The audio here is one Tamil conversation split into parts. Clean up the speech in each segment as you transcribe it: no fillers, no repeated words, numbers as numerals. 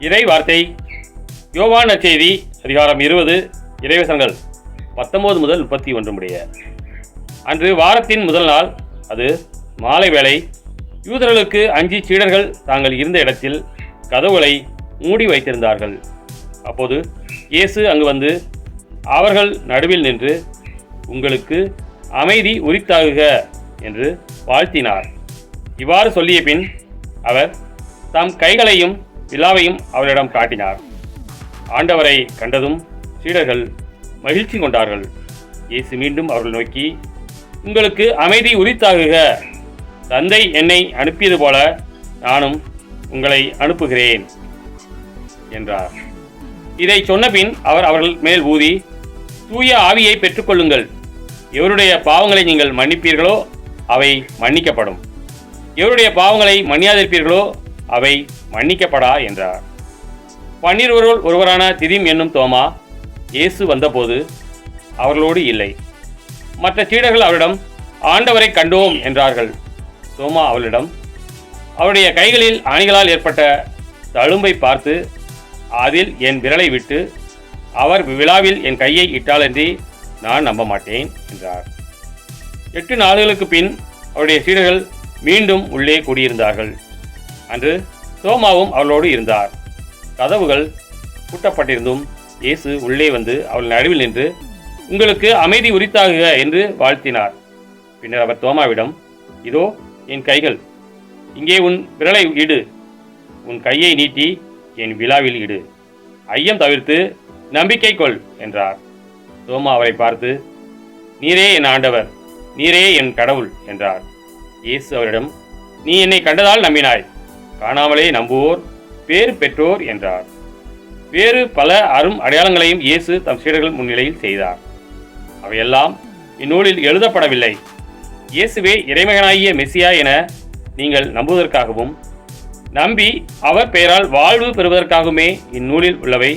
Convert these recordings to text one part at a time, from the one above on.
இறை வார்த்தை யோவான் நற்செய்தி அதிகாரம் 20 இறைவசனங்கள் 19 முதல் 31 முடிய. அன்று வாரத்தின் முதல் நாள், அது மாலை வேளை. யூதர்களுக்கு அஞ்சி சீடர்கள் தாங்கள் இருந்த இடத்தில் கதவுகளை மூடி வைத்திருந்தார்கள். அப்போது இயேசு அங்கு வந்து அவர்கள் நடுவில் நின்று, உங்களுக்கு அமைதி உரித்தாகுக என்று வாழ்த்தினார். இவ்வாறு சொல்லிய பின் அவர் தம் கைகளையும் விலாவையும் அவரிடம் காட்டினார். ஆண்டவரை கண்டதும் சீடர்கள் மகிழ்ச்சி கொண்டார்கள். இயேசு மீண்டும் அவர்கள் நோக்கி, உங்களுக்கு அமைதி உரித்தாகுக. தந்தை என்னை அனுப்பியது போல நானும் உங்களை அனுப்புகிறேன் என்றார். இதை சொன்னபின் அவர் அவர்கள் மேல் ஊதி, தூய ஆவியை பெற்றுக்கொள்ளுங்கள். எவருடைய பாவங்களை நீங்கள் மன்னிப்பீர்களோ அவை மன்னிக்கப்படும், எவருடைய பாவங்களை மன்னியாதிருப்பீர்களோ அவை மன்னிக்கப்படா என்றார். 12 ஒருவரான திதிம் என்னும் தோமா இயேசு வந்தபோது அவர்களோடு இல்லை. மற்ற சீடர்கள் அவரிடம், ஆண்டவரை கண்டோம் என்றார்கள். தோமா அவளிடம், அவருடைய கைகளில் ஆணிகளால் ஏற்பட்ட தழும்பை பார்த்து, அதில் என் விரலை விட்டு அவர் விழாவில் என் கையை இட்டாலன்றி நான் நம்ப மாட்டேன் என்றார். 8 நாளுகளுக்கு பின் அவருடைய சீடர்கள் மீண்டும் உள்ளே கூடியிருந்தார்கள். அன்று தோமாவும் அவர்களோடு இருந்தார். கதவுகள் பூட்டப்பட்டிருந்தும் இயேசு உள்ளே வந்து அவள் நடுவில் நின்று, உங்களுக்கு அமைதி உரித்தாகுக என்று வாழ்த்தினார். பின்னர் அவர் தோமாவிடம், இதோ என் கைகள், இங்கே உன் விரலை இடு, உன் கையை நீட்டி என் விலாவில் இடு, ஐயம் தவிர்த்து நம்பிக்கை கொள் என்றார். தோமா அவரை பார்த்து, நீரே என் ஆண்டவர், நீரே என் கடவுள் என்றார். இயேசு அவரிடம், நீ என்னை கண்டதால் நம்பினாய், காணாமலே நம்புவோர் பேறு பெற்றோர் என்றார். வேறு பல அரும் அடையாளங்களையும் இயேசு தம் சீடர்கள் முன்னிலையில் செய்தார். அவையெல்லாம் இந்நூலில் எழுதப்படவில்லை. இயேசுவே இறைமகனாகிய மெசியா என நீங்கள் நம்புவதற்காகவும் நம்பி அவர் பெயரால் வாழ்வு பெறுவதற்காகவுமே இந்நூலில் உள்ளவை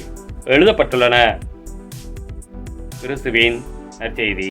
எழுதப்பட்டுள்ளன. கிறிஸ்துவின் நற்செய்தி.